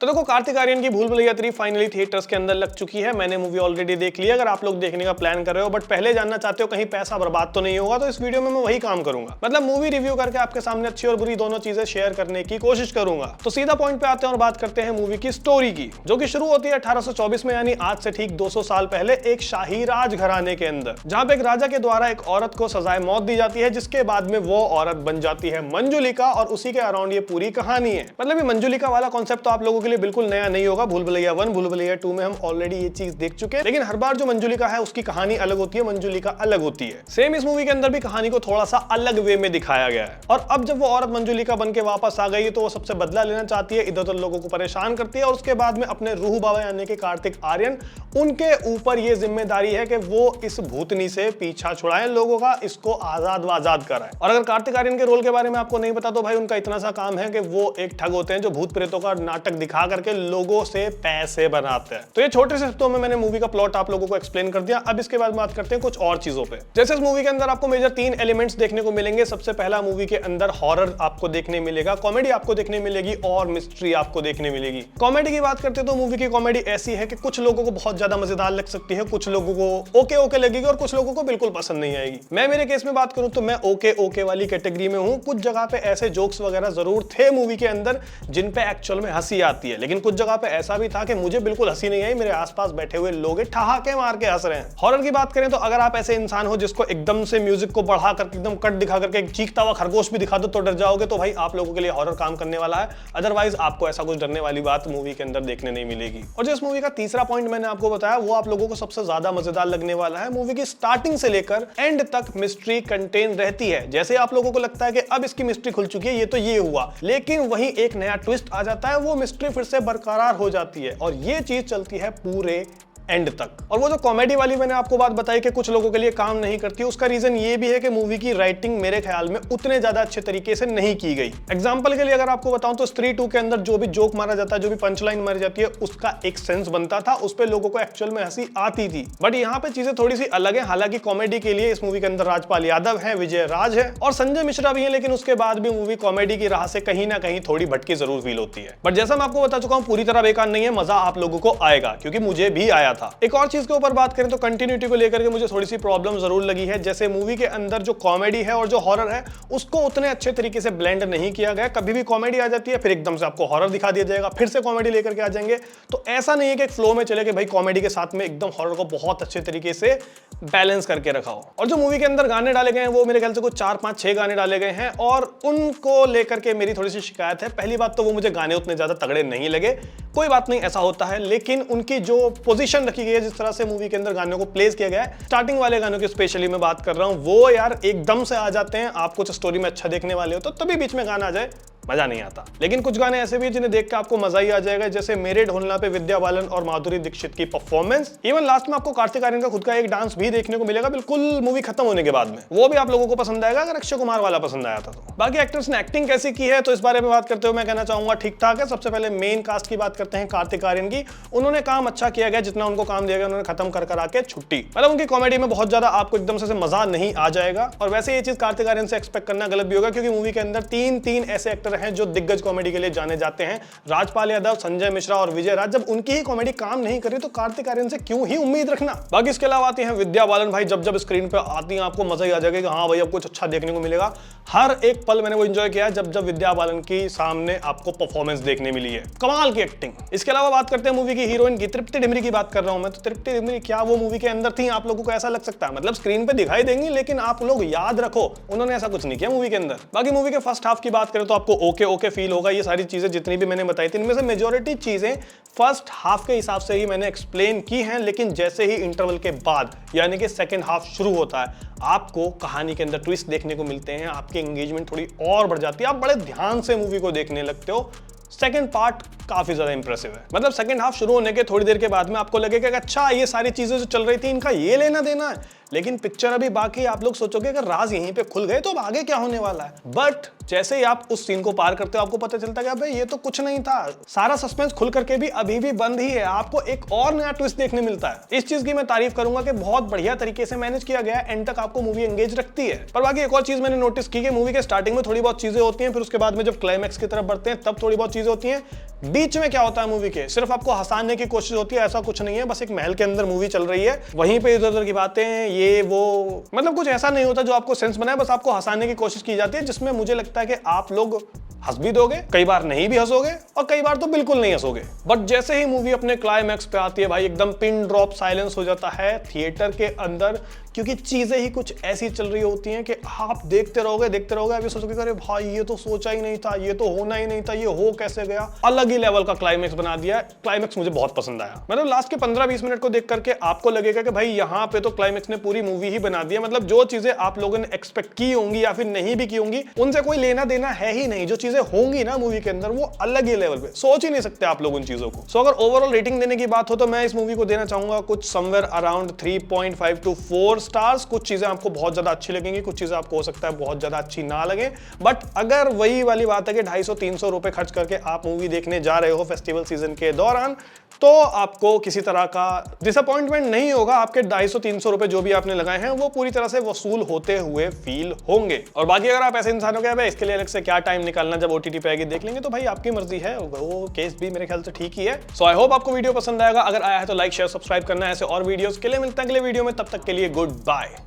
तो देखो, कार्तिक आर्यन की भूल भुलैया 3 फाइनली थिएटर्स के अंदर लग चुकी है। मैंने मूवी ऑलरेडी देख ली है। अगर आप लोग देखने का प्लान कर रहे हो बट पहले जानना चाहते हो कहीं पैसा बर्बाद तो नहीं होगा, तो इस वीडियो में मैं वही काम करूंगा। मतलब मूवी रिव्यू करके आपके सामने अच्छी और बुरी दोनों चीजें शेयर करने की कोशिश करूंगा। तो सीधा पॉइंट पे आते हैं और बात करते हैं मूवी की स्टोरी की, जो कि शुरू होती है 1824 में, यानी आज से ठीक 200 साल पहले एक शाही राजघराने के अंदर, जहां पे एक राजा के द्वारा एक औरत को सजाए मौत दी जाती है, जिसके बाद में वो औरत बन जाती है मंजुलिका, और उसी के अराउंड ये पूरी कहानी है। मतलब ये मंजुलिका वाला कॉन्सेप्ट तो आप लोगों के लिए बिल्कुल नया नहीं होगा। भूल भुलैया 1, भूल भुलैया 2 में हम ऑलरेडी ये चीज देख चुके हैं, लेकिन हर बार जो मंजुलिका है उसकी कहानी अलग होती है, मंजुलिका अलग होती है। सेम इस मूवी के अंदर भी कहानी को थोड़ा सा अलग वे में दिखाया गया है। और अब जब वो औरत मंजुलिका बन के वापस आ गई है तो वो सबसे बदला लेना चाहती है, इधर उधर लोगों को परेशान करती है, और उसके बाद में अपने रूह बाबा यानी कि कार्तिक आर्यन, उनके ऊपर ये जिम्मेदारी है कि वो इस भूतनी से पीछा छुड़ाएं लोगों का, इसको आजाद वाजाद कराएं। और अगर कार्तिक आर्यन के रोल के बारे में आपको नहीं पता तो भाई उनका इतना सा काम है कि वो एक ठग होते हैं जो भूत प्रेतों का नाटक दिखा करके लोगों से पैसे बनाते हैं। तो ये छोटे से शब्दों में मैंने मूवी का प्लॉट आप लोगों को एक्सप्लेन कर दिया। अब इसके बाद बात करते हैं कुछ और चीजों पे। जैसे इस मूवी के अंदर आपको मेजर 3 एलिमेंट्स देखने को मिलेंगे। सबसे पहला, मूवी के अंदर हॉरर आपको देखने मिलेगा, कॉमेडी आपको देखने मिलेगी और मिस्ट्री आपको देखने मिलेगी। कॉमेडी की बात करते हैं तो मूवी की कॉमेडी ऐसी है कि कुछ लोगों को बहुत ज्यादा मजेदार लग सकती है, कुछ लोगों को ओके ओके लगेगी और कुछ लोगों को बिल्कुल पसंद नहीं आएगी। मैं मेरे केस में बात करूं तो मैं ओके ओके वाली कैटेगरी में हूं। कुछ जगह पे ऐसे जोक्स वगैरह जरूर थे मूवी के अंदर जिन पे एक्चुअल में हंसी आती है, लेकिन कुछ जगह पे ऐसा भी था कि मुझे बिल्कुल हंसी नहीं आई, मेरे आसपास बैठे हुए लोग ठहाके मार के हंस रहे हैं। हॉरर की बात करें तो अगर आप ऐसे इंसान हो जिसको एकदम से म्यूजिक को बढ़ा करके एकदम कट दिखा करके एक चीखता हुआ खरगोश भी दिखा दो तो डर जाओगे, तो भाई आप लोगों के लिए हॉरर काम करने वाला है। अदरवाइज आपको ऐसा कुछ डरने वाली बात मूवी के अंदर देखने नहीं मिलेगी। और जिस मूवी का तीसरा पॉइंट मैंने आपको बताया वो आप लोगों को सबसे ज्यादा मजेदार लगने वाला है। मूवी की स्टार्टिंग से लेकर एंड तक मिस्ट्री कंटेन रहती है। जैसे आप लोगों को लगता है कि अब इसकी मिस्ट्री खुल चुकी है, ये तो ये हुआ, लेकिन वहीं एक नया ट्विस्ट आ जाता है, वो मिस्ट्री फिर से बरकरार हो जाती है और ये चीज चलती है पूरे एंड तक। और वो जो कॉमेडी वाली मैंने आपको बात बताई कि कुछ लोगों के लिए काम नहीं करती, उसका रीजन ये भी है कि मूवी की राइटिंग मेरे ख्याल में उतने ज्यादा अच्छे तरीके से नहीं की गई। एग्जांपल के लिए अगर आपको बताऊं तो स्त्री 2 के अंदर जो भी जोक मारा जाता है, जो भी पंच लाइन मारी जाती है, उसका एक सेंस बनता था, उस पर लोगों को एक्चुअल में हंसी आती थी। बट यहाँ पे चीजें थोड़ी सी अलग है। हालांकि कॉमेडी के लिए इस मूवी के अंदर राजपाल यादव है, विजय राज है और संजय मिश्रा भी है, लेकिन उसके बाद भी मूवी कॉमेडी की राह से कहीं ना कहीं थोड़ी भटकी जरूर फील होती है। बट जैसा मैं आपको बता चुका हूं, पूरी तरह बेकार नहीं है, मजा आप लोगों को आएगा, क्योंकि मुझे भी आया था। एक और चीज ऊपर बात करें तो कंटिन्यूटी को लेकर के मुझे थोड़ी सी प्रॉब्लम जरूर लगी है। जैसे मूवी के अंदर जो कॉमेडी है और जो हॉरर है उसको उतने अच्छे तरीके से ब्लेंड नहीं किया गया। कभी भी कॉमेडी आ जाती है, फिर एकदम से आपको हॉरर दिखा दिया जाएगा, फिर से कॉमेडी लेकर के आ जाएंगे। तो ऐसा नहीं है कि एक फ्लो में चले कि भाई कॉमेडी के साथ में एकदम हॉरर को बहुत अच्छे तरीके से बैलेंस करके रखा हो। और जो मूवी के अंदर गाने डाले गए हैं वो मेरे ख्याल से कुछ 4, 5, 6 गाने डाले गए हैं और उनको लेकर के मेरी थोड़ी सी शिकायत है। पहली बात तो वो मुझे गाने उतने ज्यादा तगड़े नहीं लगे, कोई बात नहीं, ऐसा होता है, लेकिन उनकी जो पोजीशन रखी गई है, जिस तरह से मूवी के अंदर गानों को प्लेस किया गया है, स्टार्टिंग वाले गानों की स्पेशली मैं बात कर रहा हूं, वो यार एकदम से आ जाते हैं। आप कुछ स्टोरी में अच्छा देखने वाले हो तो तभी बीच में गाना आ जाए, मजा नहीं आता। लेकिन कुछ गाने ऐसे भी जिन्हें देख के आपको मजा ही आ जाएगा, जैसे मेरे ढोलना पे विद्या बालन और माधुरी दीक्षित की परफॉर्मेंस। इवन लास्ट में आपको कार्तिक आर्यन का खुद का एक डांस भी देखने को मिलेगा, बिल्कुल मूवी खत्म होने के बाद में। वो भी आप लोगों को पसंद आएगा अगर अक्षय कुमार वाला पसंद आया था तो। बाकी एक्टर्स ने एक्टिंग कैसी की है तो इस बारे में बात करते हुए मैं कहना चाहूंगा ठीक ठाक है। सबसे पहले मेन कास्ट की बात करते हैं कार्तिक आर्यन की। उन्होंने काम अच्छा किया गया, जितना उनको काम दिया गया उन्होंने खत्म कर आके छुट्टी। मतलब उनकी कॉमेडी में बहुत ज्यादा आपको एकदम से मजा नहीं आ जाएगा। और वैसे ये चीज कार्तिक आर्यन से एक्सपेक्ट करना गलत भी होगा, क्योंकि मूवी के अंदर 3 ऐसे एक्टर हैं जो दिग्गज कॉमेडी के लिए जाने जाते हैं, राजपाल यादव, संजय मिश्रा और विजय राज। जब उनकी ही कॉमेडी काम नहीं करी तो कार्तिक आर्यन से क्यों ही उम्मीद रखना। बाकी इसके अलावा आती हैं विद्या बालन। भाई जब स्क्रीन पे आती हैं आपको मजा ही आ जाएगा कि हाँ भाई अब कुछ अच्छा देखने को मिलेगा। हर एक पल मैंने वो एंजॉय किया जब विद्या बालन की सामने आपको परफॉर्मेंस देखने मिली है, कमाल की एक्टिंग। इसके अलावा बात करते हैं मूवी की हीरोइन की, तृप्ति डिमरी की बात कर रहा हूं मैं। तो तृप्ति डिमरी क्या वो मूवी के अंदर थी? आप लोगों को ऐसा लग सकता है, मतलब स्क्रीन पे दिखाई देंगी लेकिन आप लोग याद रखो उन्होंने ऐसा कुछ नहीं किया मूवी के अंदर। बाकी मूवी के फर्स्ट हाफ की बात करें तो आपको ओके ओके फील होगा। ये सारी चीजें जितनी भी मैंने बताई थी इनमें से मेजॉरिटी चीजें फर्स्ट हाफ के हिसाब से ही मैंने एक्सप्लेन की हैं, लेकिन जैसे ही इंटरवल के बाद यानी कि सेकंड हाफ शुरू होता है, आपको कहानी के अंदर ट्विस्ट देखने को मिलते हैं, आपकी एंगेजमेंट थोड़ी और बढ़ जाती है, आप बड़े ध्यान से मूवी को देखने लगते हो। सेकंड पार्ट काफी ज्यादा इंप्रेसिव है। मतलब सेकंड हाफ शुरू होने के थोड़ी देर के बाद में आपको लगेगा कि अच्छा ये सारी चीजें जो चल रही थी इनका ये लेना देना है, लेकिन पिक्चर अभी बाकी। आप लोग सोचोगे अगर राज यहीं पे खुल गए तो अब आगे क्या होने वाला है, बट जैसे ही आप उस सीन को पार करते हो आपको पता चलता है कि अबे ये तो कुछ नहीं था। सारा सस्पेंस खुल करके भी अभी भी बंद ही है, आपको एक और नया ट्विस्ट देखने मिलता है। इस चीज की मैं तारीफ करूंगा कि बहुत बढ़िया तरीके से मैनेज किया गया है, एंड तक आपको मूवी एंगेज रखती है। पर बाकी एक और चीज मैंने नोटिस की कि मूवी के स्टार्टिंग में थोड़ी बहुत चीजें होती हैं, फिर उसके बाद में जब क्लाइमैक्स की तरफ बढ़ते हैं तब थोड़ी बहुत चीजें होती हैं। बीच में क्या होता है मूवी के, सिर्फ आपको हंसाने की कोशिश होती है, ऐसा कुछ नहीं है। बस एक महल के अंदर मूवी चल रही है, वहीं पे इधर उधर की बातें ये वो, मतलब कुछ ऐसा नहीं होता जो आपको सेंस बनाए, बस आपको हंसाने की कोशिश की जाती है, जिसमें मुझे लगता है कि आप लोग हंस भी दोगे, कई बार नहीं भी हंसोगे और कई बार तो बिल्कुल नहीं हंसोगे। बट जैसे ही मूवी अपने क्लाइमैक्स पे आती है भाई, एकदम पिन ड्रॉप साइलेंस हो जाता है थिएटर के अंदर, क्योंकि चीजें ही कुछ ऐसी चल रही होती हैं कि आप देखते रहोगे अभी सोचोगे अरे भाई ये तो सोचा ही नहीं था, ये तो होना ही नहीं था, ये हो कैसे गया। अलग ही लेवल का क्लाइमैक्स बना दिया। क्लाइमैक्स मुझे बहुत पसंद आया, मतलब लास्ट के 15-20 मिनट को देख करके आपको लगेगा कि भाई यहाँ पे तो क्लाइमैक्स ने पूरी मूवी ही बना दिया। मतलब जो चीजें आप लोगों ने एक्सपेक्ट की होंगी या फिर नहीं भी की होंगी, उनसे कोई लेना देना है ही नहीं। जो चीजें होंगी ना मूवी के अंदर वो अलग ही लेवल पे, सोच ही नहीं सकते आप लोग उन चीजों को। सो अगर ओवरऑल रेटिंग देने की बात हो तो मैं इस मूवी को देना चाहूंगा कुछ समवेयर अराउंड 3.5 to 4 स्टार्स। कुछ चीजें आपको बहुत ज्यादा अच्छी लगेंगी, कुछ चीजें आपको हो सकता है बहुत ज्यादा अच्छी ना लगे, बट अगर वही वाली बात है कि 250-300 रुपए खर्च करके आप मूवी देखने जा रहे हो फेस्टिवल सीजन के दौरान, तो आपको किसी तरह का डिसअपॉइंटमेंट नहीं होगा। आपके 250-300 रुपए जो भी आपने लगाए हैं वो पूरी तरह से वसूल होते हुए फील होंगे। और बाकी अगर आप ऐसे इंसान हो गए इसके लिए अलग से क्या टाइम निकालना, जब ओटीटी पे आएगी देख लेंगे, तो भाई आपकी मर्जी है, वो केस भी मेरे ख्याल से ठीक ही है। सो आई होप आपको वीडियो पसंद आएगा। अगर आया है तो लाइक शेयर सब्सक्राइब करना है ऐसे और वीडियोस के लिए। मिलते हैं अगले वीडियो में, तब तक के लिए गुड बाय।